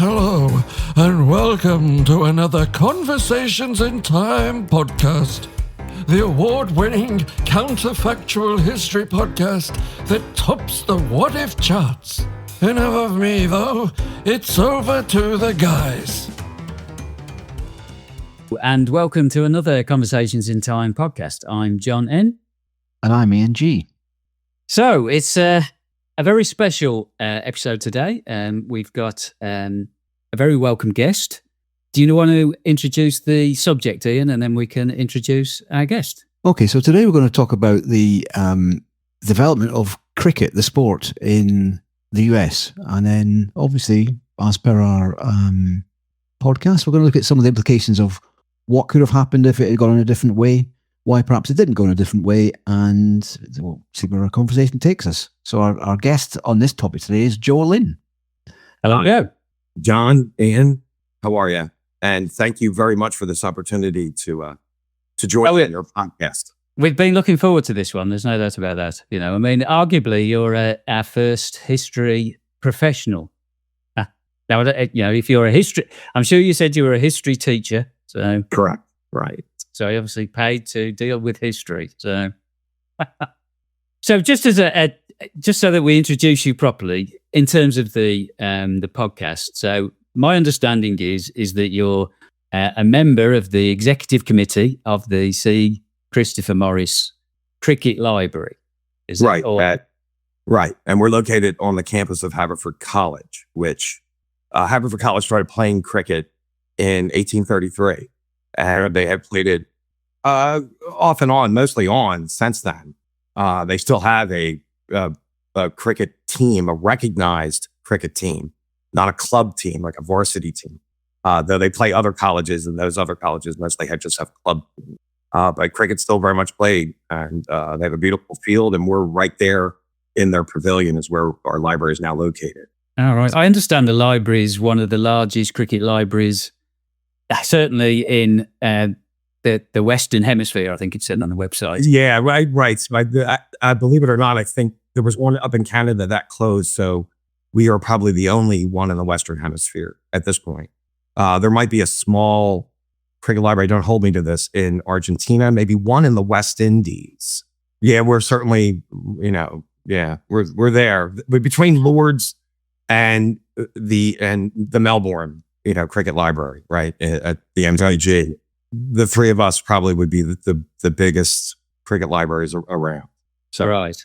Hello, and welcome to another Conversations in Time podcast, the award-winning counterfactual history podcast that tops the What If charts. Enough of me, though. It's over to the guys. And welcome to another Conversations in Time podcast. I'm John N. And I'm Ian G. So it's a very special episode today. We've got a very welcome guest. Do you want to introduce the subject, Ian, and then we can introduce our guest? Okay, so today we're going to talk about the development of cricket, the sport in the US. And then, obviously, as per our podcast, we're going to look at some of the implications of what could have happened if it had gone in a different way, why perhaps it didn't go in a different way, and we'll see where our conversation takes us. So our guest on this topic today is Joe Lynn. Hello, Joe. John, Ian, how are you? And thank you very much for this opportunity to join your podcast. We've been looking forward to this one. There's no doubt about that. You know, I mean, arguably, you're our first history professional. Now, you know, if you're a history, I'm sure you said you were a history teacher. So Correct. Right. So I obviously paid to deal with history. So, so just as just so that we introduce you properly in terms of the podcast. So my understanding is that you're a member of the executive committee of the C. Christopher Morris Cricket Library. Is right. That right. And we're located on the campus of Haverford College, which Haverford College started playing cricket in 1833. And they have played it off and on, mostly on since then. They still have a cricket team, a recognized cricket team, not a club team, like a varsity team. Though they play other colleges, and those other colleges mostly just have club teams. But cricket's still very much played, and they have a beautiful field, and we're right there in their pavilion is where our library is now located. All right. I understand the library is one of the largest cricket libraries, certainly in the Western Hemisphere. I think it said on the website. Yeah, right. So I believe it or not, I think there was one up in Canada that closed, so we are probably the only one in the Western Hemisphere at this point. There might be a small cricket library, don't hold me to this, in Argentina, maybe one in the West Indies. Yeah, we're certainly, we're there. But between Lord's and the Melbourne, cricket library, right, at the MIG, the three of us probably would be the biggest cricket libraries around. So, right.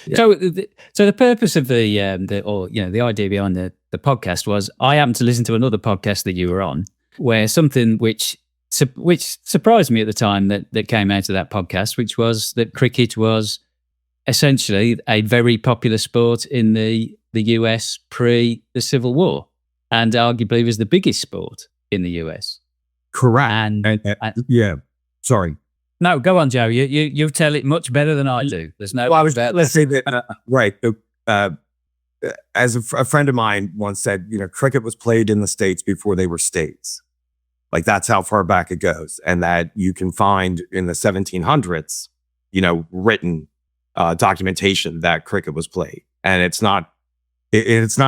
Yeah. So the purpose of the idea behind the podcast was I happened to listen to another podcast that you were on, where something which surprised me at the time that came out of that podcast, which was that cricket was essentially a very popular sport in the US pre the Civil War, and arguably was the biggest sport in the US. Correct. And yeah, sorry. No, go on, Joe. You tell it much better than I do. There's no. Well, let's say that right. As a friend of mine once said, cricket was played in the States before they were states. Like that's how far back it goes, and that you can find in the 1700s, written documentation that cricket was played, and it's not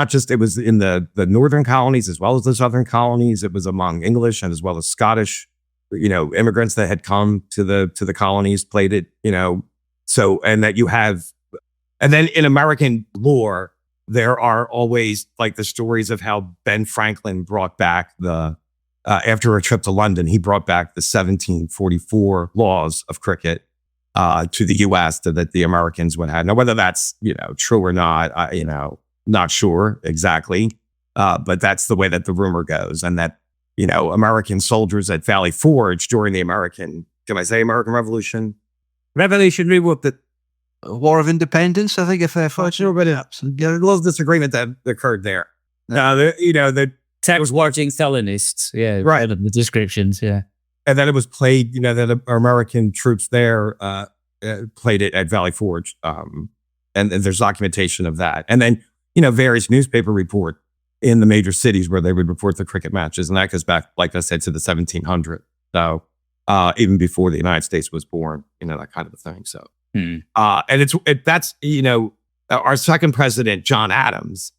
just, it was in the northern colonies as well as the southern colonies. It was among English and as well as Scottish, immigrants that had come to the colonies played it, so, and that you have, and then in American lore, there are always like the stories of how Ben Franklin brought back after a trip to London, he brought back the 1744 laws of cricket to the US that the Americans would have. Now, whether that's, true or not, not sure exactly, but that's the way that the rumor goes. And that, American soldiers at Valley Forge during the American Revolution? Revolutionary War, the War of Independence, I think, if they're sure, but a little disagreement that occurred there. Text was watching Thelonists, yeah, right. The descriptions, yeah. And then it was played, that American troops there played it at Valley Forge. And there's documentation of that. And then, various newspaper report in the major cities where they would report the cricket matches. And that goes back, like I said, to the 1700s. So even before the United States was born, that kind of a thing. So, and that's our second president, John Adams,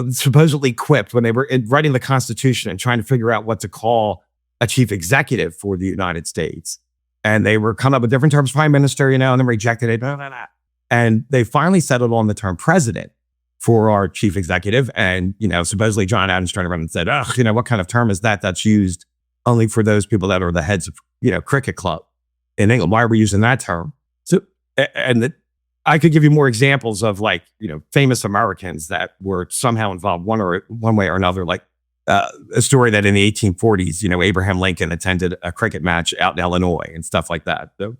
supposedly quipped when they were writing the Constitution and trying to figure out what to call a chief executive for the United States. And they were coming up with different terms, prime minister, and then rejected it. Blah, blah, blah. And they finally settled on the term president for our chief executive. And, supposedly John Adams turned around and said, what kind of term is that? That's used only for those people that are the heads of, cricket club in England. Why are we using that term? So, I could give you more examples of famous Americans that were somehow involved one way or another, like a story that in the 1840s, Abraham Lincoln attended a cricket match out in Illinois and stuff like that. So,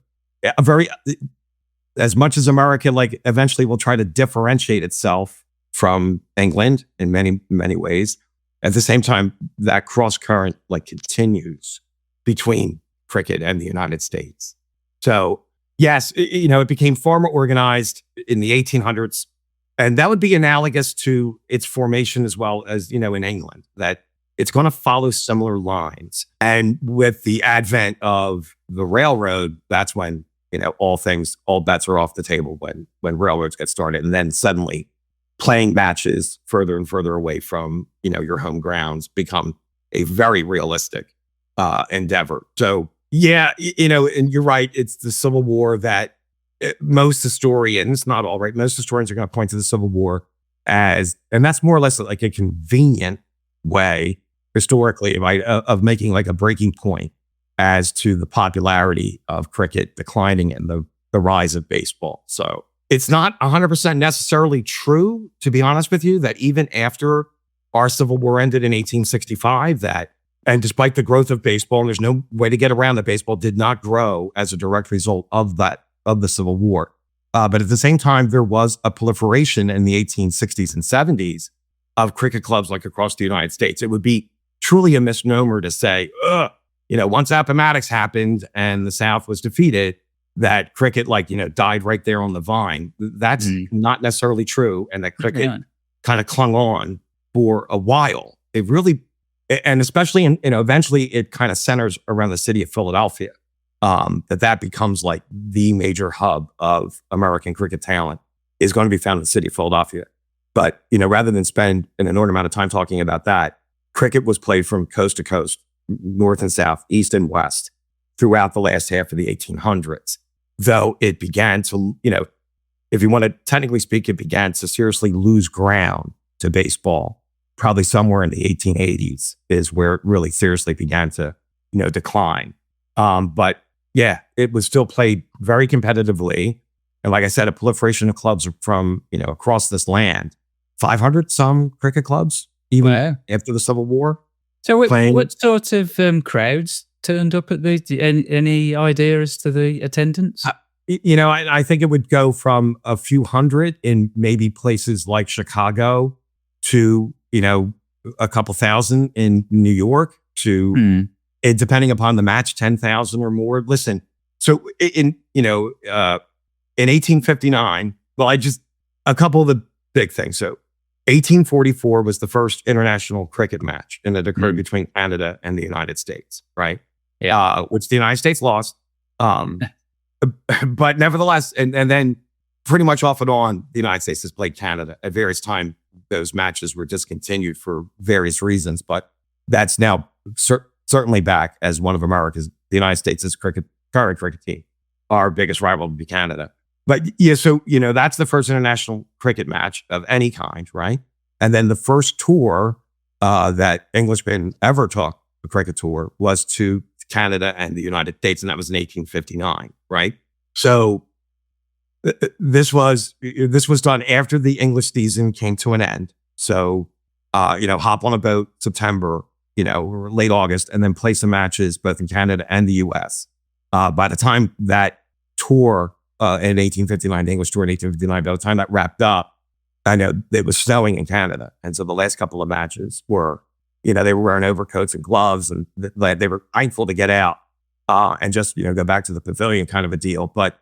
as much as America eventually will try to differentiate itself from England in many, many ways, at the same time, that cross current continues between cricket and the United States. So yes, it became far more organized in the 1800s. And that would be analogous to its formation as well as, in England, that it's going to follow similar lines. And with the advent of the railroad, that's when, all bets are off the table when railroads get started. And then suddenly playing matches further and further away from, your home grounds become a very realistic endeavor. So yeah, and you're right. It's the Civil War that most historians, not all, right? Most historians are going to point to the Civil War and that's more or less like a convenient way historically, right, of making a breaking point as to the popularity of cricket declining and the rise of baseball. So it's not 100% necessarily true, to be honest with you, that even after our Civil War ended in 1865, and despite the growth of baseball, and there's no way to get around that baseball did not grow as a direct result of the Civil War. But at the same time, there was a proliferation in the 1860s and 70s of cricket clubs across the United States. It would be truly a misnomer to say, once Appomattox happened and the South was defeated, that cricket died right there on the vine. That's not necessarily true. And that cricket kind of clung on for a while. It really, and especially eventually it kind of centers around the city of Philadelphia. That becomes the major hub of American cricket talent is going to be found in the city of Philadelphia. But, rather than spend an inordinate amount of time talking about that, cricket was played from coast to coast, north and south, east and west, throughout the last half of the 1800s. Though it began to, if you want to technically speak, it began to seriously lose ground to baseball. Probably somewhere in the 1880s is where it really seriously began to, decline. But yeah, it was still played very competitively. And like I said, a proliferation of clubs from, across this land, 500 some cricket clubs, even after the Civil War. So what sort of crowds turned up at any idea as to the attendance? I think it would go from a few hundred in maybe places like Chicago to, a couple thousand in New York to, depending upon the match, 10,000 or more. Listen, so in 1859, a couple of the big things. So 1844 was the first international cricket match, and it occurred between Canada and the United States, right? Yeah. Which the United States lost. But nevertheless, and then pretty much off and on, the United States has played Canada. At various times, those matches were discontinued for various reasons, but that's now certainly back as one of the United States' current cricket team. Our biggest rival would be Canada. But yeah, so, that's the first international cricket match of any kind, right? And then the first tour that Englishmen ever took, a cricket tour, was to Canada and the United States, and that was in 1859, right? So this was done after the English season came to an end. So, hop on a boat September, or late August, and then play some matches both in Canada and the U.S. By the time that tour in 1859, the English tour in 1859, by the time that wrapped up, I know it was snowing in Canada. And so the last couple of matches were, they were wearing overcoats and gloves, and they were thankful to get out and just, go back to the pavilion kind of a deal. But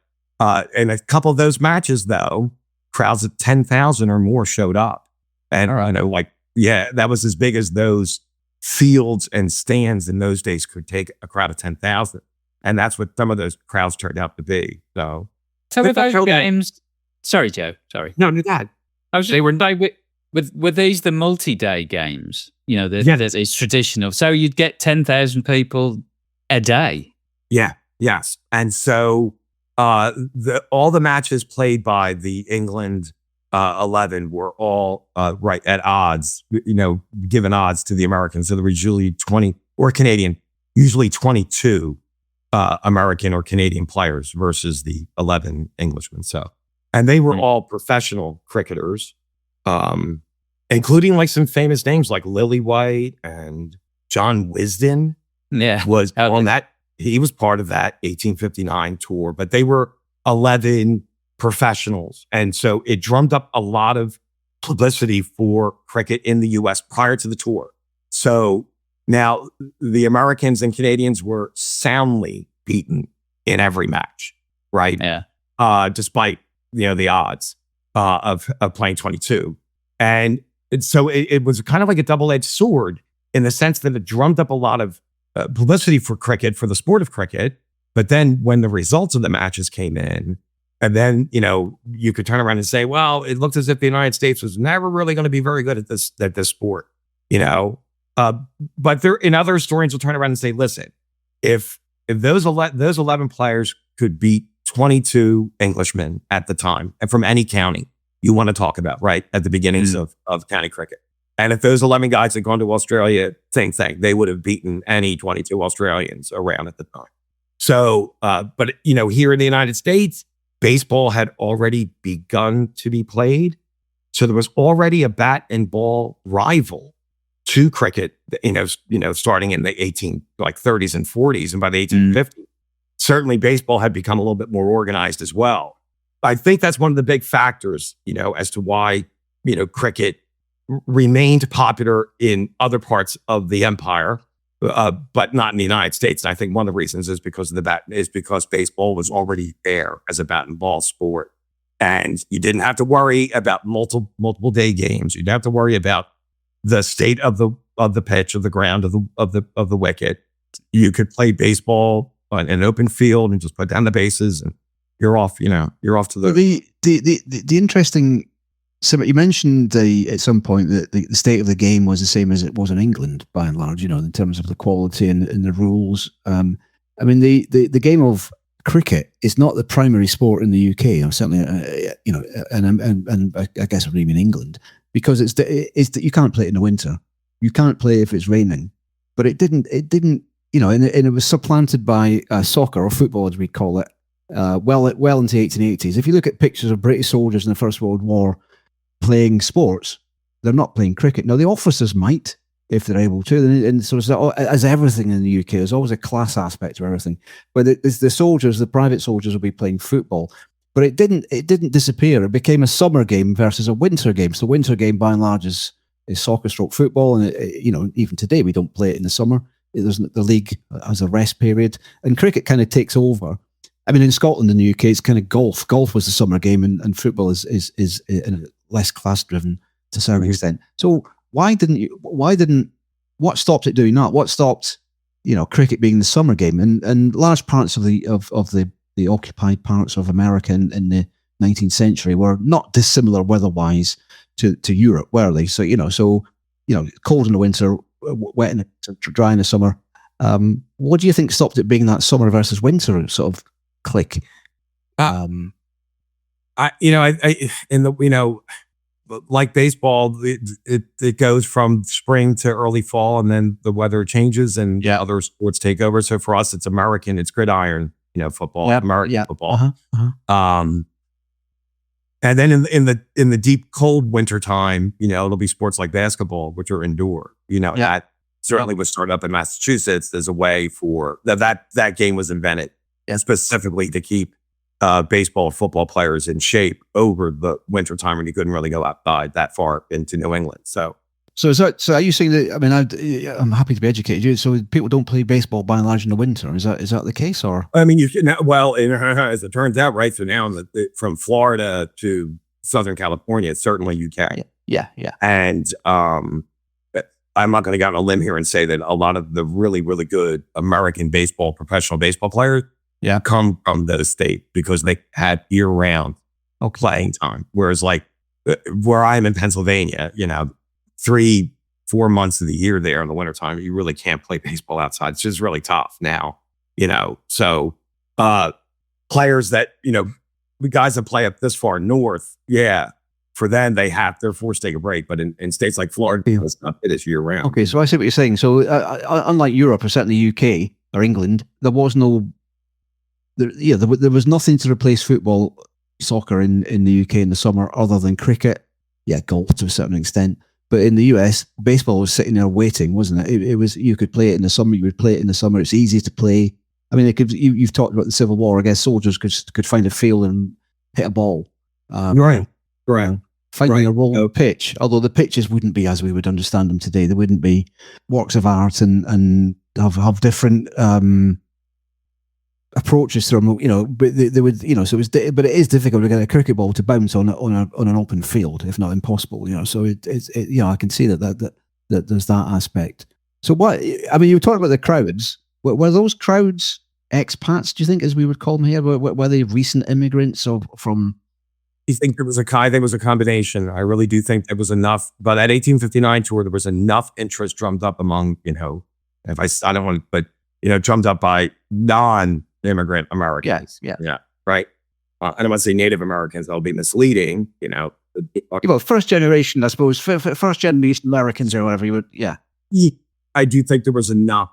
in a couple of those matches, though, crowds of 10,000 or more showed up. And that was as big as those fields and stands in those days could take a crowd of 10,000. And that's what some of those crowds turned out to be. So with those games, sorry, Joe, sorry. No, go ahead. Were these the multi-day games? You know, Yes. it's traditional. So you'd get 10,000 people a day. Yeah. Yes. And so all the matches played by the England 11 were all right at odds, given odds to the Americans. So there was usually 20 or Canadian, usually 22 American or Canadian players versus the 11 Englishmen. So, and they were all professional cricketers, including like some famous names like Lily White and John Wisden was on that. He was part of that 1859 tour, but they were 11 professionals. And so it drummed up a lot of publicity for cricket in the US prior to the tour. So now the Americans and Canadians were soundly beaten in every match, right? Yeah. Despite, the odds of playing 22. And so it was kind of like a double-edged sword in the sense that it drummed up a lot of publicity for cricket, for the sport of cricket. But then when the results of the matches came in, and then, you could turn around and say, well, it looked as if the United States was never really going to be very good at this sport, but there, in other historians will turn around and say, listen, if those 11 players could beat 22 Englishmen at the time and from any county you want to talk about, right, at the beginnings of county cricket. And if those 11 guys had gone to Australia, same thing, they would have beaten any 22 Australians around at the time. So, but, here in the United States, baseball had already begun to be played. So there was already a bat and ball rival to cricket, starting in the 30s and 40s. And by the 1850s, certainly baseball had become a little bit more organized as well. I think that's one of the big factors, as to why, cricket remained popular in other parts of the empire, but not in the United States. And I think one of the reasons is because because baseball was already there as a bat and ball sport. And you didn't have to worry about multiple day games. You didn't have to worry about the state of the pitch, of the ground, of the wicket. You could play baseball on an open field and just put down the bases, and you're off. You're off to the interesting. So you mentioned at some point that the state of the game was the same as it was in England, by and large. In terms of the quality and the rules. I mean, the game of cricket is not the primary sport in the UK. Certainly, and I guess even in England, because it's that you can't play it in the winter. You can't play if it's raining. But it didn't. And it was supplanted by soccer or football, as we call it. Well into the 1880s. If you look at pictures of British soldiers in the First World War playing sports, they're not playing cricket. Now, the officers might, if they're able to, and sort of as everything in the UK, there's always a class aspect to everything. But the soldiers, the private soldiers, will be playing football. But it didn't disappear. It became a summer game versus a winter game. So, winter game, by and large, is soccer stroke football, and even today we don't play it in the summer. The league has a rest period, and cricket kind of takes over. I mean, in Scotland and the UK, it's kind of golf. Golf was the summer game, and football is less class driven to a certain extent. So what stopped it doing that? What stopped, cricket being the summer game? And large parts of the occupied parts of America in the 19th century were not dissimilar weather-wise to Europe, were they? So, cold in the winter, wet in the dry in the summer. What do you think stopped it being that summer versus winter sort of click? Like baseball, it goes from spring to early fall, and then the weather changes and other sports take over. So for us, it's American, it's gridiron, football, American football. And then in the deep cold winter time, it'll be sports like basketball, which are indoor. That certainly was started up in Massachusetts as a way for that game was invented specifically to keep baseball and football players in shape over the winter time when you couldn't really go outside that far into New England. So are you saying that? I mean, I'm happy to be educated. So people don't play baseball by and large in the winter. Is that the case, or? I mean, as it turns out, right. So now from Florida to Southern California, certainly you can. Yeah. And I'm not going to go on a limb here and say that a lot of the really, really good American professional baseball players come from those states because they had year-round playing time. Whereas like where I'm in Pennsylvania, 3-4 months of the year there in the wintertime, you really can't play baseball outside. It's just really tough now, So players that, the guys that play up this far north, for them, they're forced to take a break. But in states like Florida, it is year round. Okay, so I see what you're saying. So unlike Europe or certainly UK or England, there was there was nothing to replace football, soccer in the UK in the summer other than cricket. Yeah, golf to a certain extent. But in the US, baseball was sitting there waiting, wasn't it? It was, you could play it in the summer. You would play it in the summer. It's easy to play. I mean, you've talked about the Civil War. I guess soldiers could find a field and hit a ball. Right. Finding a rolling pitch, although the pitches wouldn't be as we would understand them today. They wouldn't be works of art and have different approaches to them. But they would, so but it is difficult to get a cricket ball to bounce on an open field, if not impossible. So it's I can see that there's that aspect. So you were talking about the crowds. Were those crowds expats, do you think, as we would call them here? Were they recent immigrants or from? I think there was a combination. I really do think it was enough. But that 1859 tour, there was enough interest drummed up among, drummed up by non-immigrant Americans. Yes, yeah, right. I don't want to say Native Americans. That'll be misleading. First generation, I suppose. First generation Americans or whatever you would. Yeah, I do think there was enough.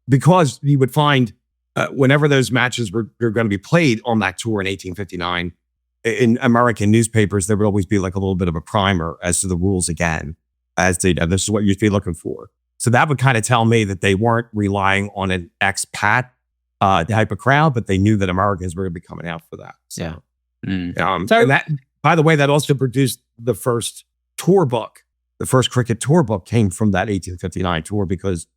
Because you would find whenever those matches were going to be played on that tour in 1859, in American newspapers, there would always be like a little bit of a primer as to the rules again, as to, this is what you'd be looking for. So that would kind of tell me that they weren't relying on an expat type of crowd, but they knew that Americans were going to be coming out for that. So, and that, by the way, that also produced the first tour book. The first cricket tour book came from that 1859 tour because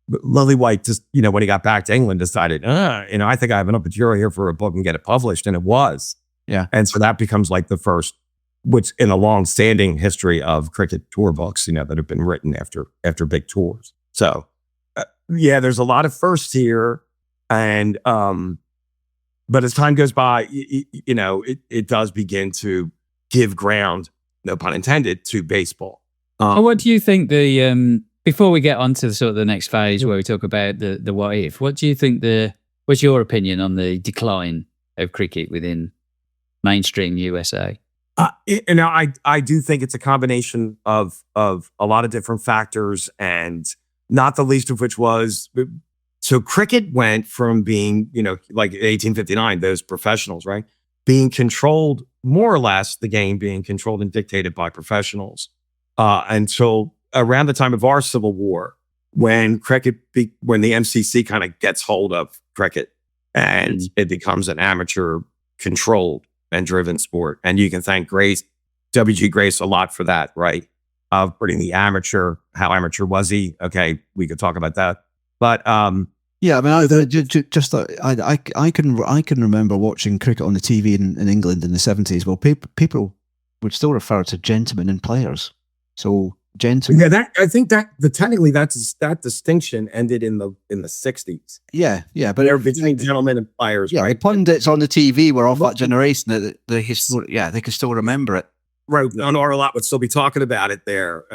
Lily White just, when he got back to England, decided, I think I have enough material here for a book and get it published. And it was. Yeah. And so that becomes like the first, which in a long-standing history of cricket tour books, that have been written after big tours. So, there's a lot of firsts here. And, but as time goes by, it does begin to give ground, no pun intended, to baseball. What do you think before we get on to sort of the next phase where we talk about the what if, what do you think what's your opinion on the decline of cricket within mainstream USA? I do think it's a combination of a lot of different factors, and not the least of which was, so cricket went from being, like 1859, those professionals, right? Being controlled, more or less, the game being controlled and dictated by professionals until around the time of our Civil War, when when the MCC kind of gets hold of cricket and it becomes an amateur controlled and driven sport. And you can thank W.G. Grace a lot for that, right? Of putting the amateur, how amateur was he? Okay, we could talk about that. But yeah, I mean, I can remember watching cricket on the TV in England in the 70s. Well, people would still refer to gentlemen and players. So gentlemen. Yeah, I think that technically that distinction ended in the 60s. Yeah, but they're between gentlemen and players. Yeah, right? The pundits on the TV were of that generation that they could still remember it. Right, on our lot would still be talking about it there,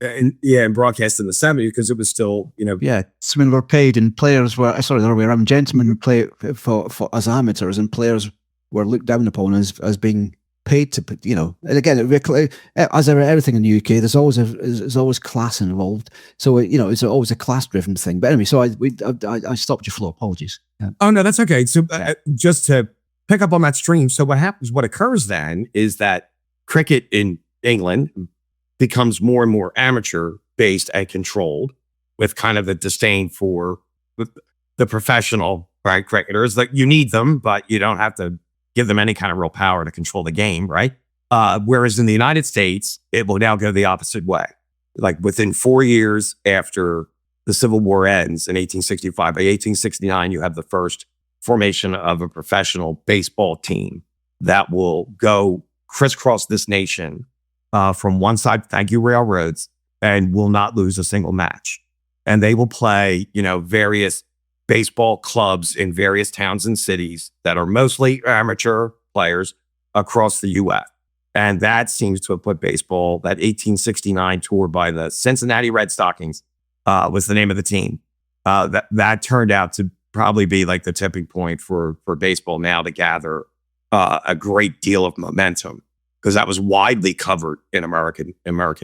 and broadcast in the 70s because it was still, women were paid and players were, the other way around, gentlemen would play for as amateurs and players were looked down upon as being paid to, and again, as everything in the UK, there's always class involved. So, it's always a class driven thing. But anyway, so I stopped your flow. Apologies. Yeah. Oh, no, that's okay. So just to pick up on that stream. So what occurs then is that cricket in England becomes more and more amateur based and controlled, with kind of the disdain for the professional, right, cricketers. That you need them, but you don't have to give them any kind of real power to control the game, right? Whereas in the United States, it will now go the opposite way. Like within 4 years after the Civil War ends in 1865, by 1869, you have the first formation of a professional baseball team that will go crisscross this nation from one side, thank you railroads, and will not lose a single match. And they will play, various baseball clubs in various towns and cities that are mostly amateur players, across the U.S. And that seems to have put baseball, that 1869 tour by the Cincinnati Red Stockings was the name of the team. That turned out to probably be like the tipping point for baseball now to gather a great deal of momentum, because that was widely covered in American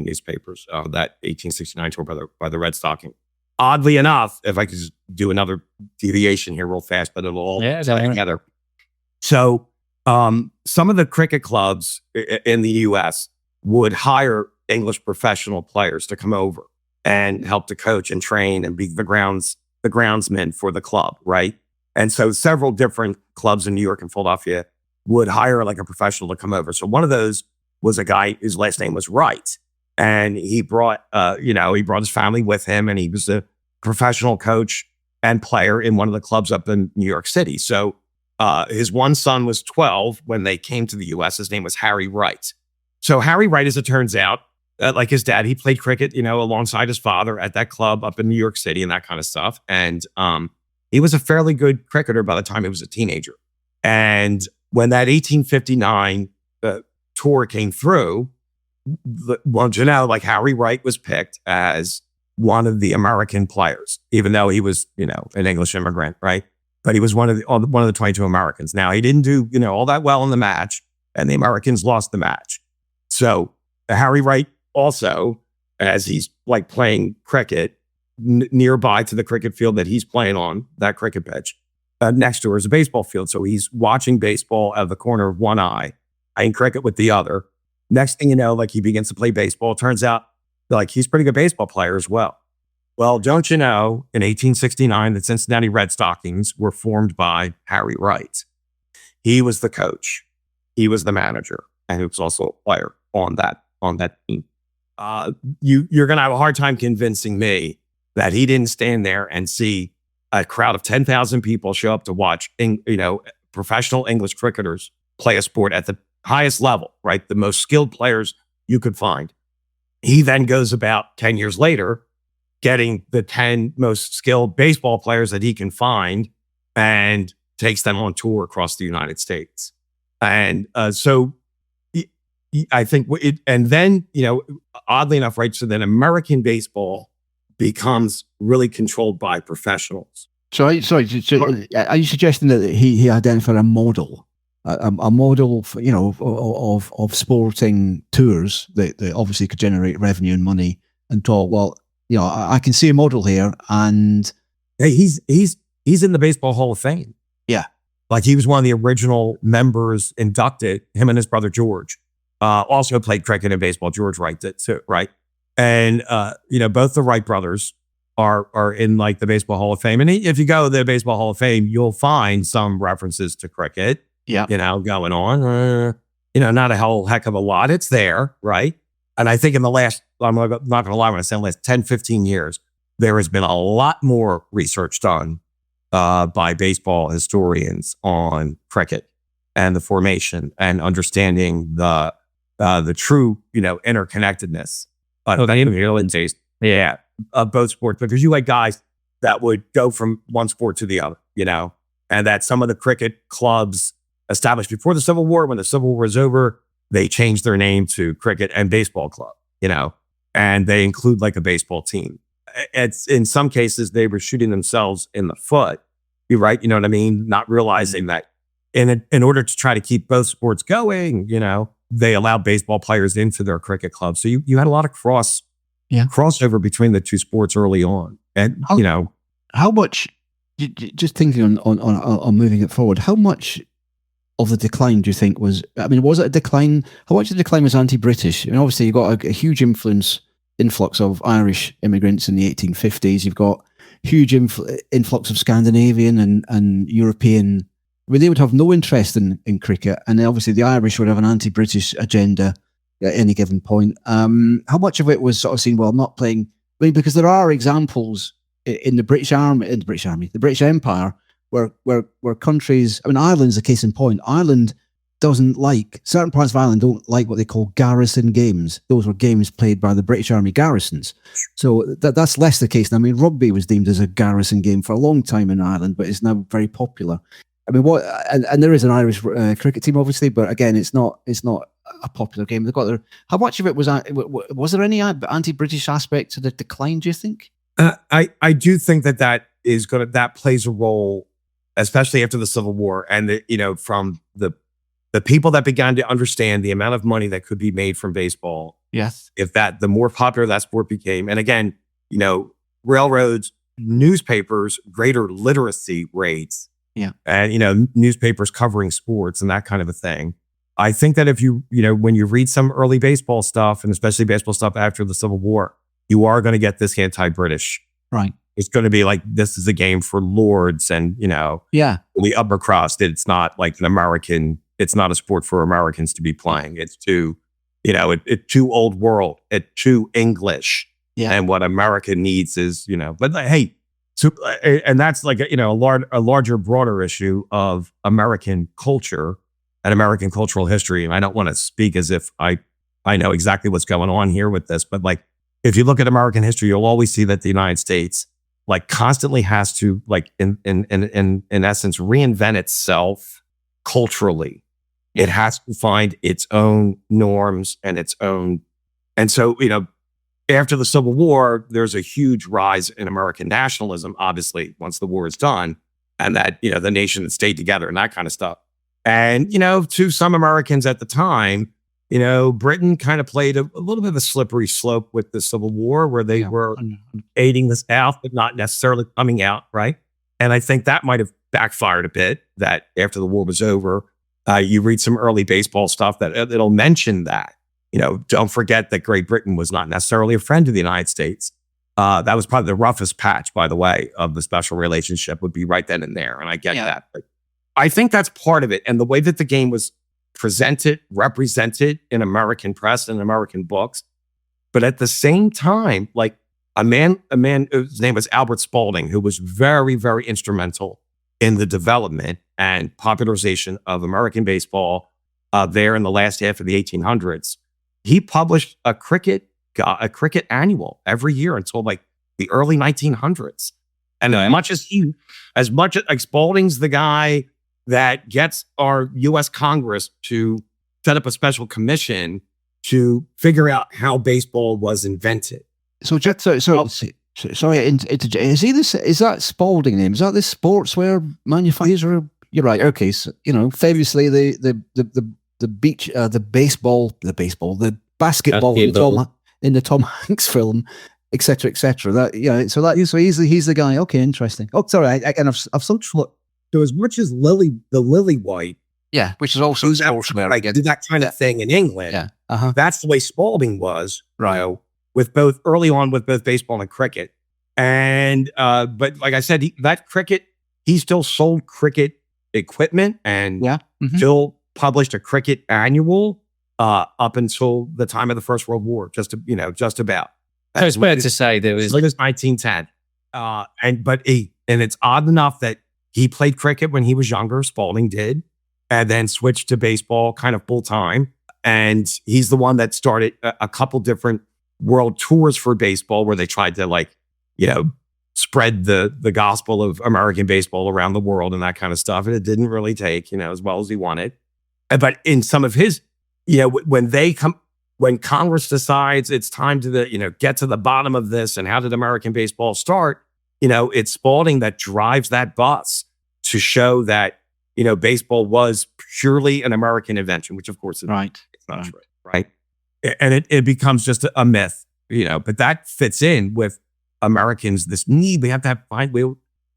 newspapers, that 1869 tour by the Red Stocking. Oddly enough, if I could just do another deviation here real fast, but it'll all tie together. So some of the cricket clubs in the U.S. would hire English professional players to come over and help to coach and train and be the groundsmen for the club, right? And so several different clubs in New York and Philadelphia would hire like a professional to come over. So one of those was a guy whose last name was Wright. And he brought his family with him, and he was a professional coach and player in one of the clubs up in New York City. So his one son was 12 when they came to the U.S. His name was Harry Wright. So Harry Wright, as it turns out, like his dad, he played cricket, alongside his father at that club up in New York City and that kind of stuff. And he was a fairly good cricketer by the time he was a teenager. And when that 1859 tour came through, like Harry Wright was picked as one of the American players, even though he was, an English immigrant, right? But he was one of the 22 Americans. Now, he didn't do, all that well in the match, and the Americans lost the match. So Harry Wright also, as he's like playing cricket nearby to the cricket field that he's playing on, that cricket pitch, next to her is a baseball field. So he's watching baseball out of the corner of one eye, playing cricket with the other. Next thing you know, like, he begins to play baseball. It turns out like he's a pretty good baseball player as well. Well, don't you know, in 1869, the Cincinnati Red Stockings were formed by Harry Wright. He was the coach. He was the manager, and he was also a player on that team. You're going to have a hard time convincing me that he didn't stand there and see a crowd of 10,000 people show up to watch, professional English cricketers play a sport at the highest level, right? The most skilled players you could find. He then goes about 10 years later, getting the 10 most skilled baseball players that he can find and takes them on tour across the United States. And so I think and then, oddly enough, right? So then American baseball becomes really controlled by professionals. So are you suggesting that he identified a model? A model, of sporting tours that obviously could generate revenue and money, and thought, well, I can see a model here, and hey, he's in the Baseball Hall of Fame. Yeah, like he was one of the original members inducted. Him and his brother George also played cricket and baseball. George Wright did too, right? And both the Wright brothers are in like the Baseball Hall of Fame. And if you go to the Baseball Hall of Fame, you'll find some references to cricket. Yeah. Going on, not a whole heck of a lot. It's there, right? And I think in the last, I'm not going to lie when I say the last 10, 15 years, there has been a lot more research done by baseball historians on cricket and the formation and understanding the true, interconnectedness of both sports. Because you had guys that would go from one sport to the other, and that some of the cricket clubs established before the Civil War, when the Civil War was over, they changed their name to Cricket and Baseball Club, and they include like a baseball team. It's in some cases they were shooting themselves in the foot. You're right. You know what I mean? Not realizing that in order to try to keep both sports going, they allowed baseball players into their cricket club. So you had a lot of crossover between the two sports early on. And, how much, just thinking on moving it forward, how much of the decline do you think was it a decline? How much of the decline was anti-British? Obviously you've got a huge influx of Irish immigrants in the 1850s. You've got huge influx of Scandinavian and European. They would have no interest in cricket. And then obviously the Irish would have an anti-British agenda at any given point. How much of it was sort of seen, well, I'm not playing, because there are examples in the British Empire, where countries, Ireland's a case in point. Ireland doesn't like, certain parts of Ireland don't like what they call garrison games. Those were games played by the British Army garrisons. So that's less the case now. Rugby was deemed as a garrison game for a long time in Ireland, but it's now very popular. I mean, what? And there is an Irish cricket team, obviously, but again, it's not a popular game. They've got their. How much of it was there any anti-British aspect to the decline? Do you think? I do think that plays a role, especially after the Civil War, and from the people that began to understand the amount of money that could be made from baseball. Yes. The more popular that sport became, and again, railroads, newspapers, greater literacy rates. Yeah. And, newspapers covering sports and that kind of a thing. I think that if when you read some early baseball stuff, and especially baseball stuff after the Civil War, you are going to get this anti-British. Right. It's going to be like, this is a game for lords and, the upper crust. It's not like it's not a sport for Americans to be playing. It's too, it's too old world. It's too English. Yeah. And what America needs is, but hey, so, and that's like, a larger, broader issue of American culture and American cultural history. And I don't want to speak as if I know exactly what's going on here with this, but like, if you look at American history, you'll always see that the United States like constantly has to like in essence reinvent itself culturally. It has to find its own norms and its own. And so, after the Civil War, there's a huge rise in American nationalism, obviously, once the war is done, and that, the nation that stayed together and that kind of stuff. And, to some Americans at the time, Britain kind of played a little bit of a slippery slope with the Civil War, where they were aiding the South, but not necessarily coming out, right? And I think that might have backfired a bit, that after the war was over, you read some early baseball stuff that it'll mention that. Don't forget that Great Britain was not necessarily a friend of the United States. That was probably the roughest patch, by the way, of the special relationship would be right then and there. And I get that. But I think that's part of it. And the way that the game was represented in American press and American books. But at the same time, like a man whose name was Albert Spalding, who was very, very instrumental in the development and popularization of American baseball there in the last half of the 1800s. He published a cricket annual every year until like the early 1900s. And as much as like Spalding's the guy that gets our U.S. Congress to set up a special commission to figure out how baseball was invented. So sorry, is that Spalding name? Is that the sportswear manufacturer? You're right. Okay, so famously the basketball in the Tom Hanks film, etc., etc. So he's the guy. Okay, interesting. Oh, sorry, I've so. So as much as the Lily White, which is also sportswear, did that kind of thing in England. That's the way Spalding was, right? With both early on with both baseball and cricket, and but like I said, he still sold cricket equipment and still published a cricket annual up until the time of the First World War, just about. So it's fair to say there was like 1910, and it's odd enough that he played cricket when he was younger. Spalding did, and then switched to baseball kind of full time. And he's the one that started a couple different world tours for baseball, where they tried to spread the gospel of American baseball around the world and that kind of stuff. And it didn't really take, as well as he wanted. But in some of his, when Congress decides it's time to get to the bottom of this and how did American baseball start, it's Spalding that drives that bus to show that, baseball was purely an American invention, which of course it's not true, right? And it becomes just a myth, but that fits in with Americans, this need. We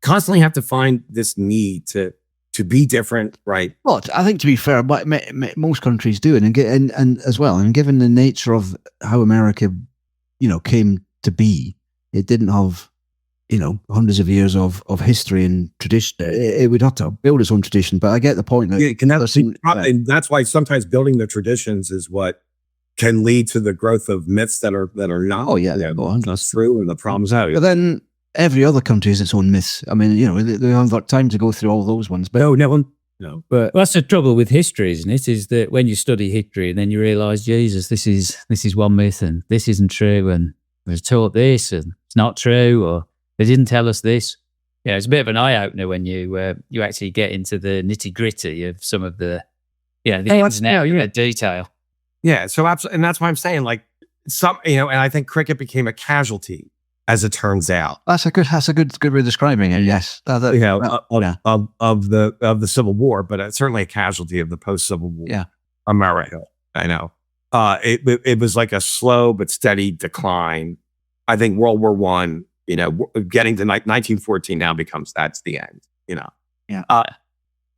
constantly have to find this need to be different, right? Well, I think to be fair, most countries do, and as well, and given the nature of how America, came to be, it didn't have, hundreds of years of history and tradition. It would have to build its own tradition. But I get the point. And that's why sometimes building the traditions is what can lead to the growth of myths that are not. Oh yeah, that's true, and the problems out. But then every other country has its own myths. I mean, they haven't got time to go through all those ones. But no. But that's the trouble with history, isn't it? Is that when you study history, and then you realise, Jesus, this is one myth, and this isn't true, and we're taught this, and it's not true, or they didn't tell us this. Yeah, it's a bit of an eye opener when you actually get into the nitty gritty of some of the detail. Yeah, so absolutely, and that's why I'm saying like and I think cricket became a casualty, as it turns out. That's a good way of describing it. Yes, Of the Civil War, but certainly a casualty of the post-Civil War America. I know. It was like a slow but steady decline. I think World War One, getting to 1914 now that's the end.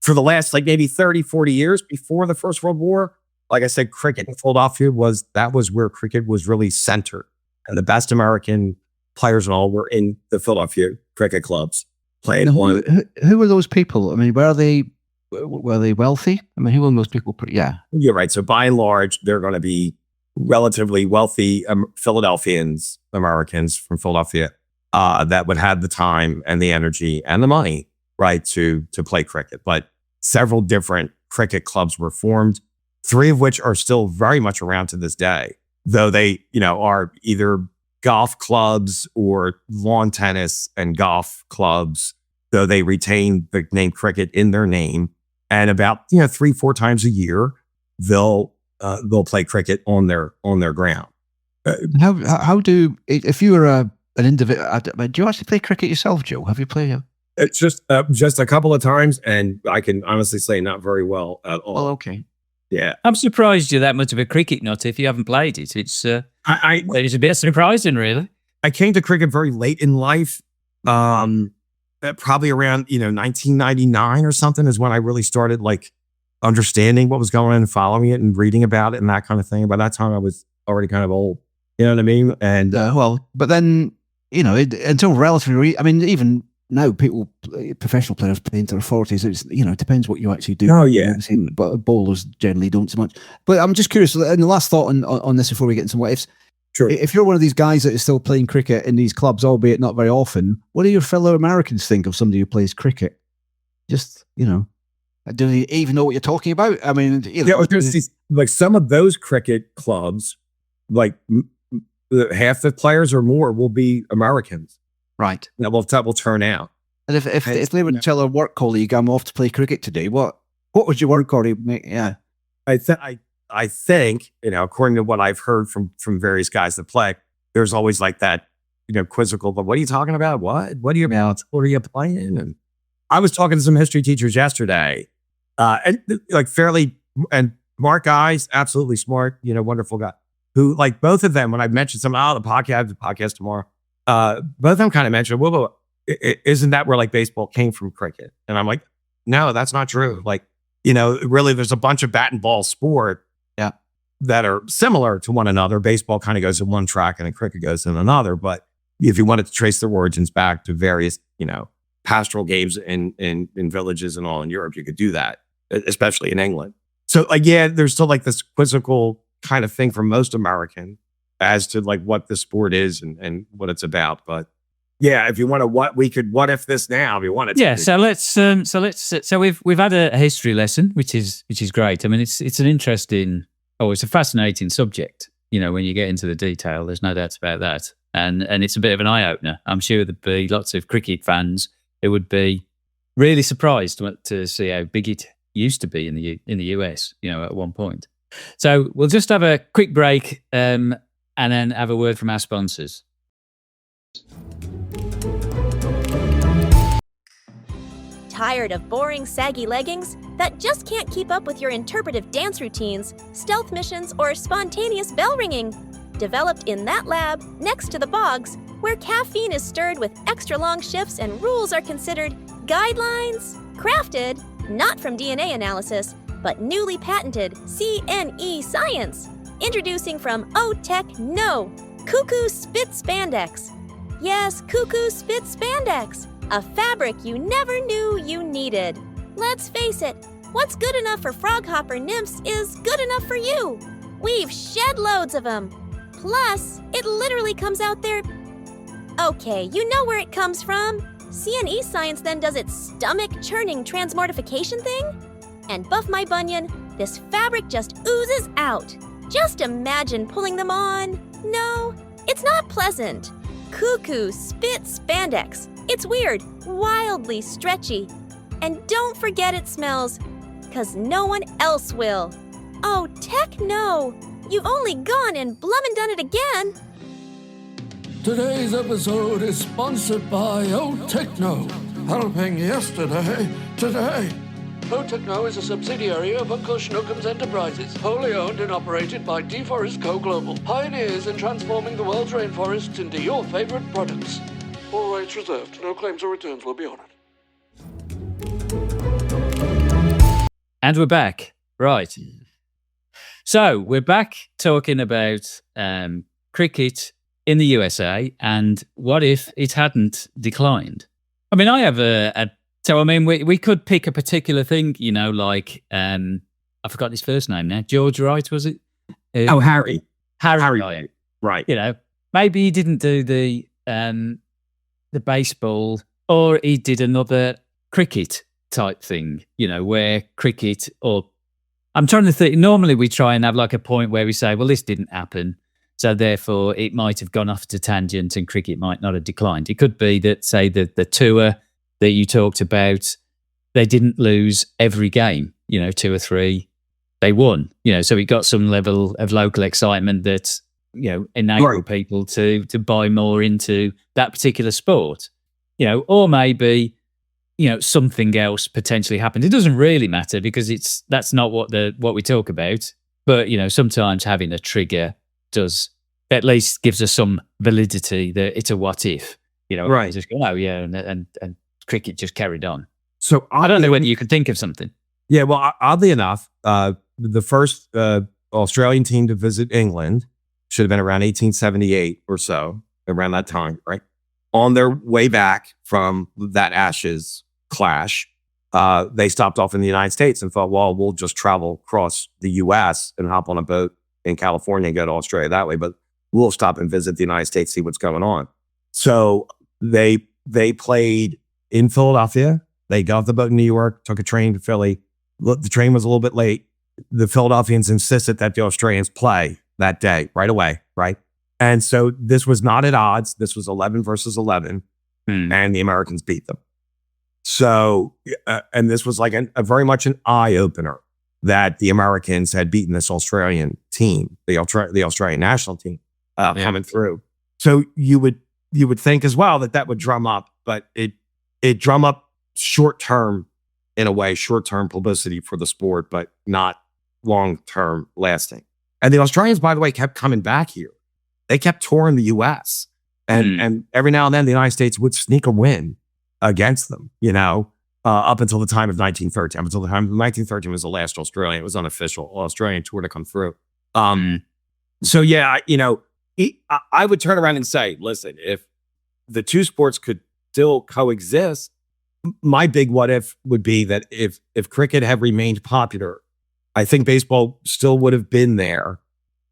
For the last like maybe 30, 40 years before the First World War, like I said, cricket in Philadelphia was where cricket was really centered, and the best American players and all were in the Philadelphia cricket clubs playing. Who were those people? I mean, were they wealthy? I mean, who were those people? Yeah, you're right. So by and large, they're going to be relatively wealthy Philadelphians, Americans from Philadelphia that would have the time and the energy and the money, right, to play cricket. But several different cricket clubs were formed, 3 of which are still very much around to this day, though they, are either golf clubs or lawn tennis and golf clubs, though they retain the name cricket in their name. And about 3-4 times a year, they'll play cricket on their ground. How do, if you were an individual, do you actually play cricket yourself, Joe? Have you played? It's just a couple of times, and I can honestly say not very well at all. Well, okay. Yeah, I'm surprised you're that much of a cricket nut if you haven't played it. It's it's a bit surprising, really. I came to cricket very late in life, probably around 1999 or something is when I really started like understanding what was going on and following it and reading about it and that kind of thing. By that time, I was already kind of old. You know what I mean? And but then until relatively, even now, professional players play into their 40s. It's, it depends what you actually do. Oh, yeah. But bowlers generally don't so much. But I'm just curious, and the last thought on this before we get into what ifs. Sure. If you're one of these guys that is still playing cricket in these clubs, albeit not very often, what do your fellow Americans think of somebody who plays cricket? Just, do they even know what you're talking about? I mean, I was going to see, like some of those cricket clubs, like half the players or more will be Americans. Right. That will turn out. And if they would tell a work colleague, I'm off to play cricket today, what would your work colleague make? Yeah. I think, according to what I've heard from various guys that play, there's always like that, quizzical, but what are you talking about? What are you about? What are you playing? And I was talking to some history teachers yesterday, and like and smart guys, absolutely smart, wonderful guy, who like both of them, when I mentioned the podcast tomorrow, both of them kind of mentioned, well, isn't that where like baseball came from cricket? And I'm like, no, that's not true. Like, really there's a bunch of bat and ball sport that are similar to one another. Baseball kind of goes in one track and then cricket goes in another. But if you wanted to trace their origins back to various, pastoral games in villages and all in Europe, you could do that, especially in England. So like, there's still like this quizzical kind of thing for most American as to like what the sport is and what it's about. But if you want to, what if this now? If you want to, so we've had a history lesson, which is great. I mean, it's an interesting, it's a fascinating subject. When you get into the detail, there's no doubt about that, and it's a bit of an eye opener. I'm sure there'd be lots of cricket fans who would be really surprised to see how big it used to be in the US. At one point. So we'll just have a quick break, and then have a word from our sponsors. Tired of boring, saggy leggings that just can't keep up with your interpretive dance routines, stealth missions, or spontaneous bell ringing? Developed in that lab next to the bogs, where caffeine is stirred with extra long shifts and rules are considered guidelines, crafted not from DNA analysis, but newly patented CNE science. Introducing from O-Tech-No, Cuckoo Spit Spandex. Yes, Cuckoo Spit Spandex, a fabric you never knew you needed. Let's face it, what's good enough for froghopper nymphs is good enough for you. We've shed loads of them. Plus, it literally comes out there. Okay, you know where it comes from. CNE Science then does its stomach-churning transmortification thing. And buff my bunion, this fabric just oozes out. Just imagine pulling them on. No, it's not pleasant. Cuckoo Spit Spandex, It's weird, wildly stretchy. And don't forget it smells, 'cause no one else will. Oh, techno! You've only gone and blummin' done it again! Today's episode is sponsored by O-Techno, helping yesterday, today. O-Techno is a subsidiary of Uncle Schnookums Enterprises, wholly owned and operated by Deforest Co. Global, pioneers in transforming the world's rainforests into your favorite products. All rights reserved. No claims or returns will be honored. And we're back. Right. So we're back talking about cricket in the USA and what if it hadn't declined. I mean, I have we could pick a particular thing, like, I forgot his first name now. George Wright, was it? Harry. Harry Wright. Right. Maybe he didn't do the baseball, or he did another cricket type thing, where cricket, or I'm trying to think, normally we try and have like a point where we say, well, this didn't happen, so therefore it might have gone off to tangent and cricket might not have declined. It could be that, say, the tour that you talked about, they didn't lose every game, 2 or 3, they won, so it got some level of local excitement that, enabled people to buy more into that particular sport, or maybe, something else potentially happened. It doesn't really matter because that's not what we talk about. But, sometimes having a trigger does, at least gives us some validity that it's a what if, Right. Just go, oh yeah. And cricket just carried on. So I don't know whether you could think of something. Yeah, well, oddly enough, the first Australian team to visit England should have been around 1878 or so, around that time, right? On their way back from that Ashes clash, they stopped off in the United States and thought, well, we'll just travel across the U.S. and hop on a boat in California and go to Australia that way, but we'll stop and visit the United States, see what's going on. So they played in Philadelphia. They got off the boat in New York, took a train to Philly. Look, the train was a little bit late. The Philadelphians insisted that the Australians play that day right away, right? And so this was not at odds. This was 11 versus 11, and the Americans beat them. So, and this was like a very much an eye-opener that the Americans had beaten this Australian team, the Australian national team, coming through. So you would think as well that would drum up, but it drum up short-term, in a way, short-term publicity for the sport, but not long-term lasting. And the Australians, by the way, kept coming back here. They kept touring the U.S. And every now and then the United States would sneak a win against them, up until the time of 1913. Up until the time of 1913 was the last Australian. It was unofficial Australian tour to come through. So yeah, I would turn around and say, listen, if the two sports could still coexist, my big what if would be that if cricket had remained popular, I think baseball still would have been there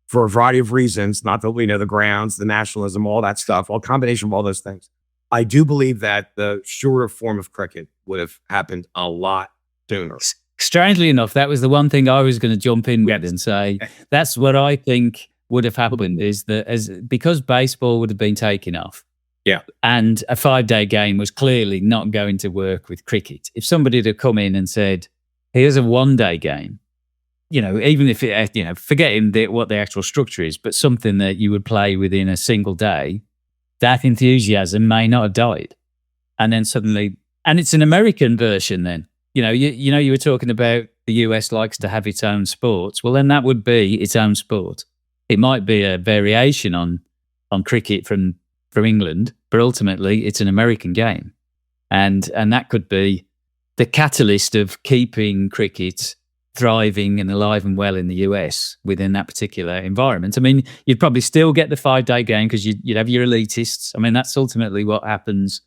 for a variety of reasons. Not that we know the grounds, the nationalism, all that stuff, all combination of all those things. I do believe that the shorter form of cricket would have happened a lot sooner. Strangely enough, that was the one thing I was going to jump in with and say, that's what I think would have happened, is that because baseball would have been taken off. Yeah. And a 5-day game was clearly not going to work with cricket. If somebody had come in and said, here's a 1-day game, even if it, forgetting what the actual structure is, but something that you would play within a single day, that enthusiasm may not have died. And then suddenly, and it's an American version then, you were talking about the US likes to have its own sports. Well, then that would be its own sport. It might be a variation on cricket from England, but ultimately it's an American game. And that could be the catalyst of keeping cricket thriving and alive and well in the US within that particular environment. I mean, you'd probably still get the 5-day game because you'd have your elitists. I mean, that's ultimately what happens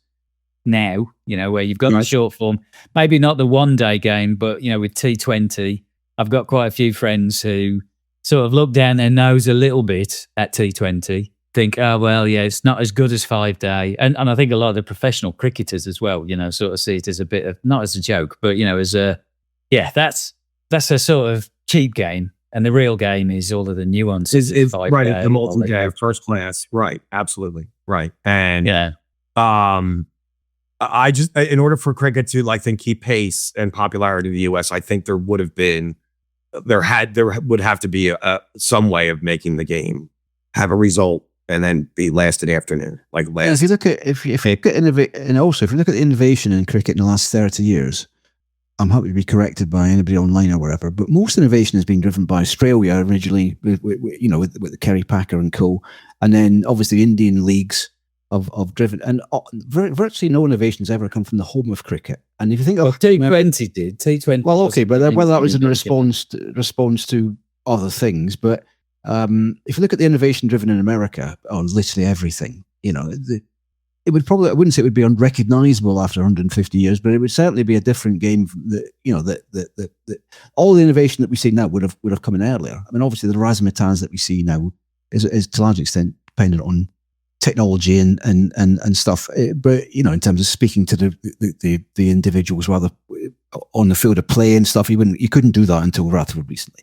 now, where you've got the short form, maybe not the 1-day game, but, with T20, I've got quite a few friends who sort of look down their nose a little bit at T20, think, oh, well, yeah, it's not as good as 5-day. And I think a lot of the professional cricketers as well, sort of see it as a bit of, not as a joke, but, as a, yeah, that's a sort of cheap game. And the real game is all of the nuances. Is right, the multi-day, first class. Right, absolutely. Right. And yeah. I just, in order for cricket to, I think, keep pace and popularity in the U.S., I think there would have to be some way of making the game have a result and then be last in the afternoon. If you look at if you look at if you look at the innovation in cricket in the last 30 years, I'm happy to be corrected by anybody online or whatever, but most innovation has been driven by Australia originally, with the Kerry Packer and co, and then obviously Indian leagues of driven, and virtually no innovation has ever come from the home of cricket. And if you think of T20 did T20, well, okay, but whether that was in response to other things, but if you look at the innovation driven in America on literally everything, it would probably, I wouldn't say it would be unrecognizable after 150 years, but it would certainly be a different game. That all the innovation that we see now would have come in earlier. I mean, obviously the razzmatazz that we see now is to a large extent dependent on technology and stuff. But in terms of speaking to the individuals rather on the field of play and stuff, you couldn't do that until relatively recently.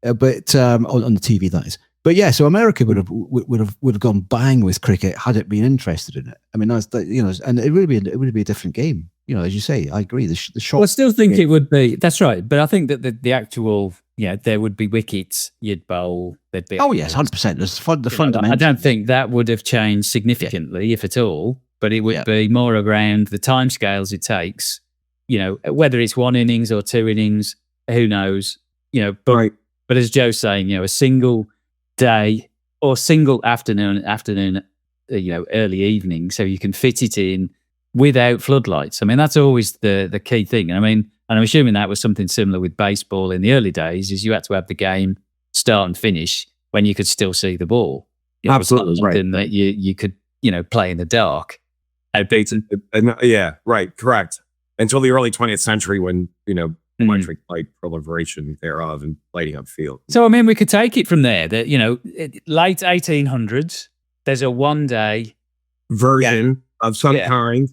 But on the TV, that is. But yeah, so America would have gone bang with cricket had it been interested in it. I mean, and it would be a different game. As you say, I agree. The shot. Well, I still think it would be. That's right. But I think that the actual, there would be wickets. You'd bowl. There'd be. Oh yes, 100%. There's the fundamentals. I don't think that would have changed significantly, if at all. But it would be more around the timescales it takes. Whether it's 1 innings or 2 innings, who knows? But as Joe's saying, a single day or single afternoon, early evening, so you can fit it in without floodlights. I mean, that's always the key thing. I mean, and I'm assuming that was something similar with baseball in the early days, is you had to have the game start and finish when you could still see the ball. Absolutely right. And that you could, play in the dark. Yeah, right, correct. Until the early 20th century when, electric light proliferation thereof and lighting up field. So, I mean, we could take it from there that, late 1800s, there's a one-day version of some kind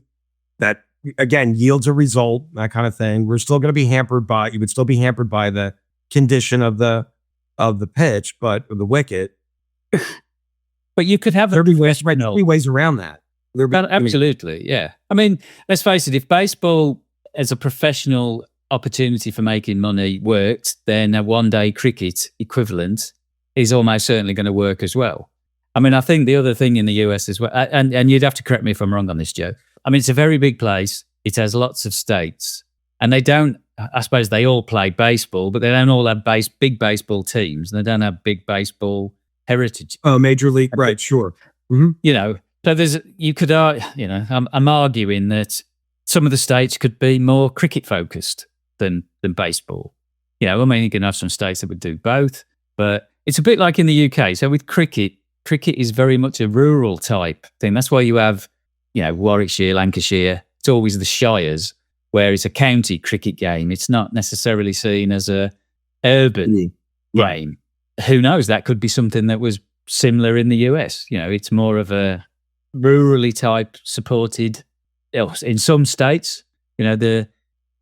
that, again, yields a result, that kind of thing. We're still going to be hampered by, you would still be hampered by the condition of the pitch, but the wicket. But you could have there'd be ways around that. Absolutely, yeah. I mean, let's face it, if baseball as a professional opportunity for making money worked, then a one-day cricket equivalent is almost certainly going to work as well. I mean, I think the other thing in the US as well, and you'd have to correct me if I'm wrong on this, Joe. I mean, it's a very big place. It has lots of states, and they don't, I suppose they all play baseball, but they don't all have big baseball teams, and they don't have big baseball heritage. Oh, major league, right, sure. Mm-hmm. So you could, I'm arguing that some of the states could be more cricket focused than baseball. I mean, you can have some states that would do both, but it's a bit like in the UK. So with cricket is very much a rural type thing. That's why you have, Warwickshire, Lancashire. It's always the shires, where it's a county cricket game. It's not necessarily seen as a urban game. Who knows? That could be something that was similar in the US. It's more of a rurally type supported. In some states, the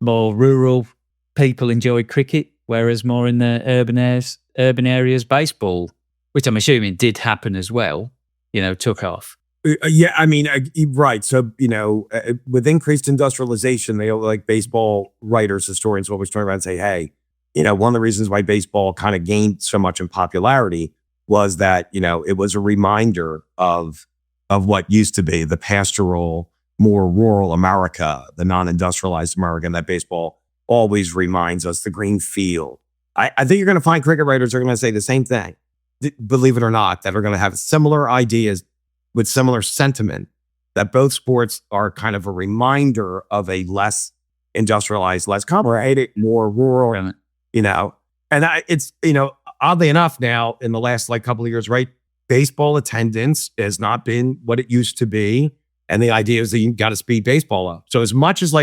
more rural people enjoy cricket, whereas more in the urban areas, baseball, which I'm assuming did happen as well, took off. Yeah, I mean, right. So, with increased industrialization, they like baseball writers, historians will always turn around and say, hey, one of the reasons why baseball kind of gained so much in popularity was that, it was a reminder of what used to be the pastoral, more rural America, the non-industrialized America, and that baseball always reminds us the green field. I think you're going to find cricket writers are going to say the same thing, believe it or not, that are going to have similar ideas with similar sentiment, that both sports are kind of a reminder of a less industrialized, less complicated, more rural, and it's, oddly enough now in the last couple of years, right? Baseball attendance has not been what it used to be. And the idea is that you got to speed baseball up. So as much as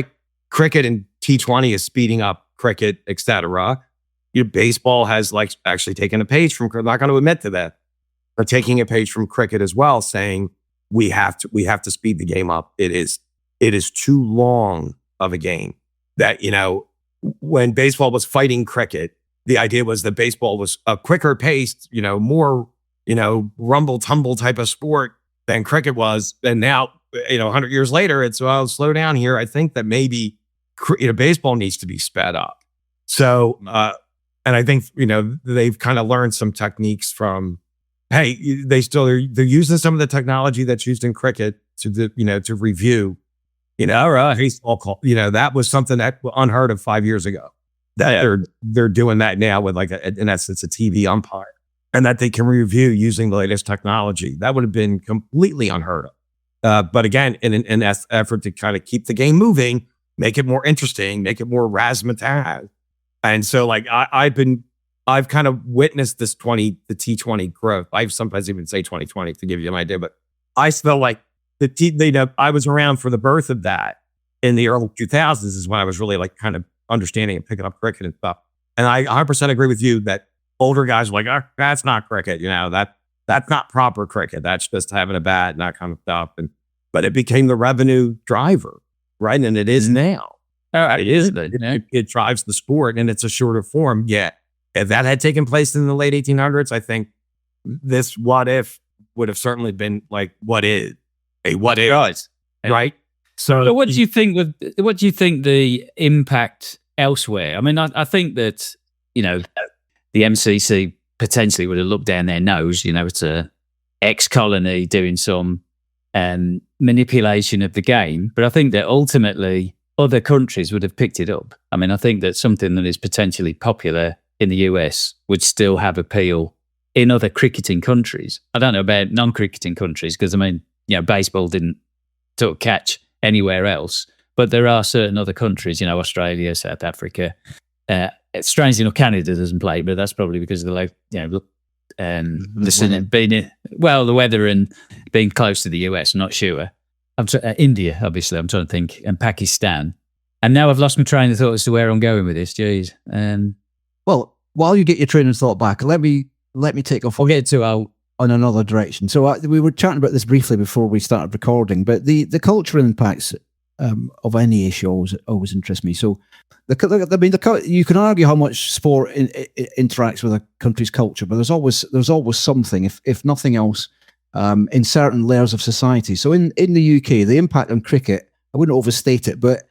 cricket and T20 is speeding up cricket, et cetera, baseball has actually taken a page from, I'm not going to admit to that, but taking a page from cricket as well, saying we have to speed the game up. It is too long of a game. That, when baseball was fighting cricket, the idea was that baseball was a quicker paced, more, rumble tumble type of sport than cricket was. And now 100 years later, it's, well, slow down here. I think that maybe, baseball needs to be sped up. So, and I think, they've kind of learned some techniques from, hey, they're using some of the technology that's used in cricket to review, right. baseball call. That was something that was unheard of 5 years ago. That they're doing that now with in essence, a TV umpire, and that they can review using the latest technology. That would have been completely unheard of. But again, in an effort to kind of keep the game moving, make it more interesting, make it more razzmatazz. And so I've kind of witnessed the T20 growth. I sometimes even say 2020 to give you an idea, but I feel like I was around for the birth of that in the early 2000s is when I was really kind of understanding and picking up cricket and stuff. And I 100% agree with you that older guys were like, that's not cricket. That's not proper cricket. That's just having a bat and that kind of stuff. But it became the revenue driver, right? And it is now. It is. It drives the sport, and it's a shorter form. Yeah. If that had taken place in the late 1800s, I think this what if would have certainly been like what is a what if, right? So what do you think the impact elsewhere? I mean, I think that, the MCC potentially would have looked down their nose, it's a ex-colony doing some manipulation of the game. But I think that ultimately other countries would have picked it up. I mean, I think that something that is potentially popular in the US would still have appeal in other cricketing countries. I don't know about non-cricketing countries because, baseball didn't sort of catch anywhere else. But there are certain other countries, Australia, South Africa. Strangely enough, Canada doesn't play, but that's probably because of the the weather and being close to the US. I'm not sure. India, obviously, I'm trying to think, and Pakistan. And now I've lost my train of thought as to where I'm going with this. Jeez. Well, while you get your train of thought back, let me take off. I'll get to on another direction. So we were chatting about this briefly before we started recording, but the cultural impacts of any issue always interest me. So, you can argue how much sport interacts with a country's culture, but there's always something, if nothing else, in certain layers of society. So in the UK, the impact on cricket, I wouldn't overstate it, but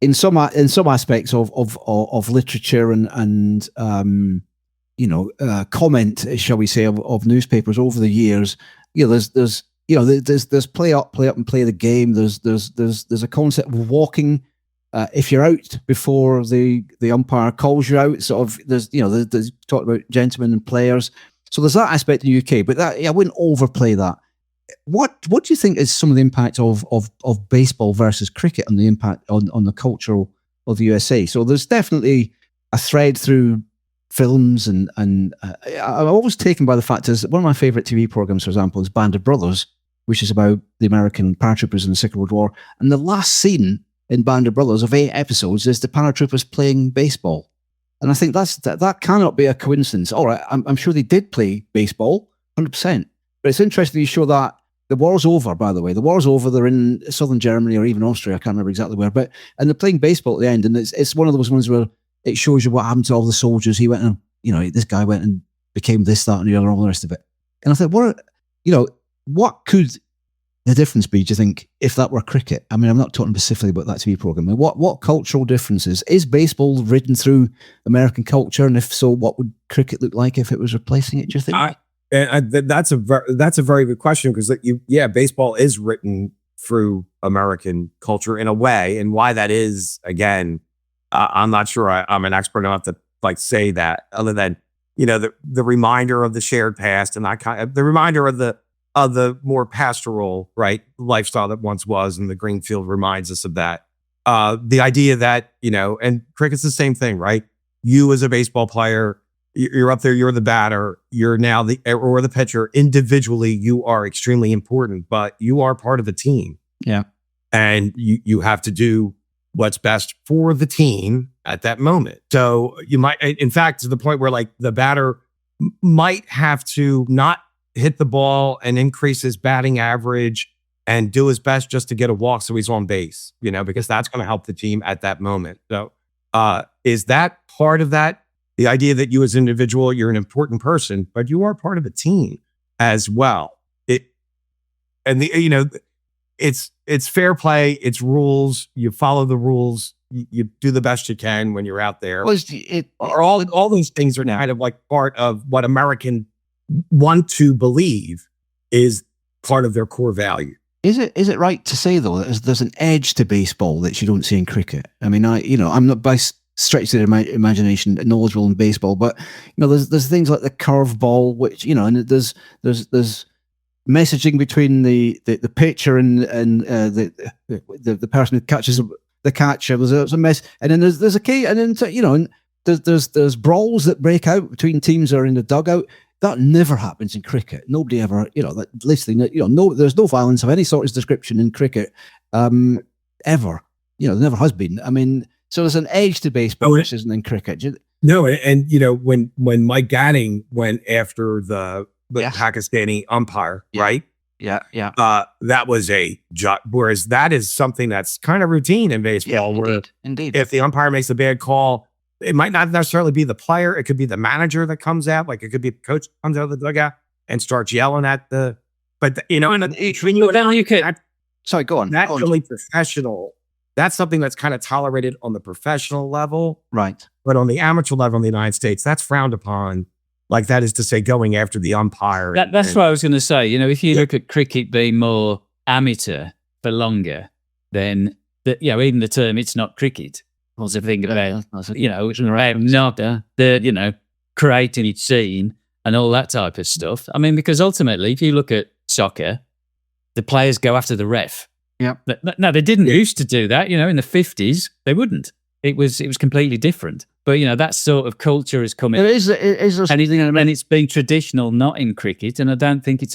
in some aspects of literature and comment, shall we say, of newspapers over the years, there's play up and play the game. There's a concept of walking. If you're out before the umpire calls you out, sort of there's talk about gentlemen and players. So there's that aspect in the UK, but I wouldn't overplay that. What do you think is some of the impact of baseball versus cricket and the impact on the culture of the USA? So there's definitely a thread through films and I'm always taken by the fact is one of my favorite TV programs, for example, is Band of Brothers, which is about the American paratroopers in the Second World War. And the last scene in Band of Brothers of 8 episodes is the paratroopers playing baseball. And I think that cannot be a coincidence. All right, I'm sure they did play baseball, 100%. But it's interesting you show that the war's over, by the way. The war's over. They're in southern Germany or even Austria. I can't remember exactly where. And they're playing baseball at the end. And it's one of those ones where it shows you what happened to all the soldiers. He went and, this guy went and became this, that, and the other, all the rest of it. And I thought, what could the difference be, do you think, if that were cricket? I mean, I'm not talking specifically about that TV program. What cultural differences? Is baseball ridden through American culture? And if so, what would cricket look like if it was replacing it, do you think? That's a very good question, because baseball is written through American culture in a way, and why that is, again, I'm not sure I'm an expert enough to say that, other than the reminder of the shared past and that kind of the reminder of the more pastoral lifestyle that once was, and the green field reminds us of that. The idea that and cricket's the same thing, right? You as a baseball player, you're up there, you're the batter, you're now the pitcher. Individually, you are extremely important, but you are part of a team. Yeah. And you have to do what's best for the team at that moment. So you might, in fact, to the point where the batter might have to not hit the ball and increase his batting average and do his best just to get a walk so he's on base, because that's going to help the team at that moment. So is that part of that? The idea that you as an individual, you're an important person, but you are part of a team as well. it's fair play. It's rules. You follow the rules. You do the best you can when you're out there. Well, all those things are kind of like part of what Americans want to believe is part of their core value. Is it right to say though that there's an edge to baseball that you don't see in cricket? I mean, I'm not by stretch of my imagination knowledgeable in baseball, but there's things like the curveball, which and there's messaging between the pitcher and the person who catches the catcher. There's a mess, and then there's a key, and then and there's brawls that break out between teams that are in the dugout. That never happens in cricket. Nobody ever, there's no violence of any sort of description in cricket, ever. There never has been. I mean, so there's an edge to baseball, which isn't in cricket. No, and when Mike Gatting went after the Pakistani umpire, right? Yeah. That was whereas that is something that's kind of routine in baseball. Yeah, indeed. If the umpire makes a bad call, it might not necessarily be the player. It could be the manager that comes out. Like it could be the coach comes out of the dugout and starts yelling at Sorry, go on. That's really professional. That's something that's kind of tolerated on the professional level. Right. But on the amateur level in the United States, that's frowned upon. Like that is to say, going after the umpire. That's what I was going to say. If you look at cricket being more amateur for longer, then even the term "it's not cricket" was a thing about it's around not the creating its scene and all that type of stuff. I mean, because ultimately, if you look at soccer, the players go after the ref. Yeah. No, they didn't used to do that. In the 50s, they wouldn't. It was completely different. But that sort of culture has come in. And it's been traditional, not in cricket. And I don't think it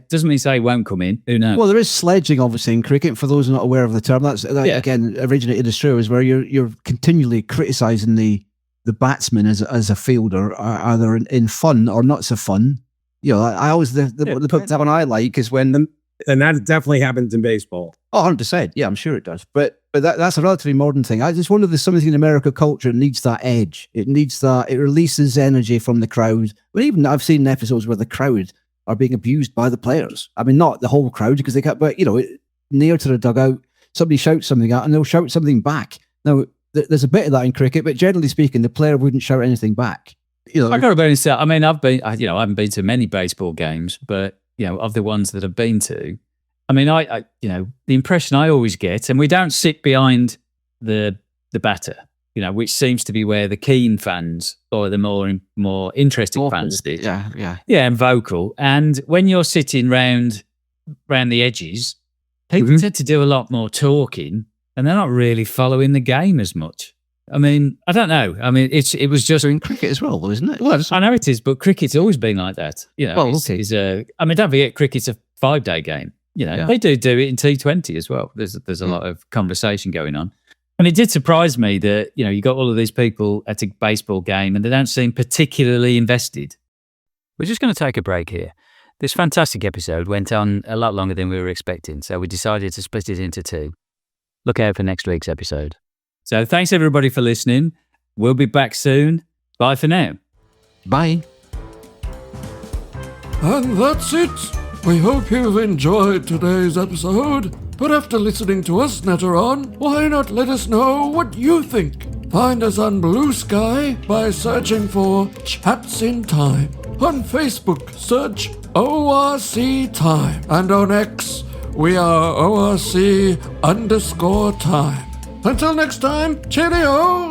doesn't mean to say it won't come in. Who knows? Well, there is sledging, obviously, in cricket. For those who are not aware of the term, again originated as true, is where you're continually criticising the batsman as a fielder, either in fun or not so fun. I always the one I like is when and that definitely happens in baseball. Oh, 100%. Yeah, I'm sure it does. But that's a relatively modern thing. I just wonder if there's something in American culture that needs that edge. It needs that. It releases energy from the crowd. But even I've seen episodes where the crowd are being abused by the players. I mean, not the whole crowd because they can't, but near to the dugout, somebody shouts something out and they'll shout something back. Now, there's a bit of that in cricket, but generally speaking, the player wouldn't shout anything back. I got to be honest. I mean, I haven't been to many baseball games, but of the ones that I've been to, I mean, I the impression I always get, and we don't sit behind the batter, which seems to be where the keen fans or the more interesting fans did. Yeah, and vocal. And when you're sitting round the edges, people tend to do a lot more talking, and they're not really following the game as much. I mean, I don't know. I mean, it was just in cricket as well, though, isn't it? Well, I know it is, but cricket's always been like that. Don't forget, cricket's a 5-day game. They do it in T20 as well. There's a lot of conversation going on, and it did surprise me that you got all of these people at a baseball game and they don't seem particularly invested. We're just going to take a break here. This fantastic episode went on a lot longer than we were expecting, so we decided to split it into 2. Look out for next week's episode. So thanks everybody for listening. We'll be back soon. Bye for now. Bye. And that's it. We hope you've enjoyed today's episode. But after listening to us natter on, why not let us know what you think? Find us on Blue Sky by searching for Chats in Time. On Facebook, search ORC Time. And on X, we are ORC_time. Until next time, cheerio!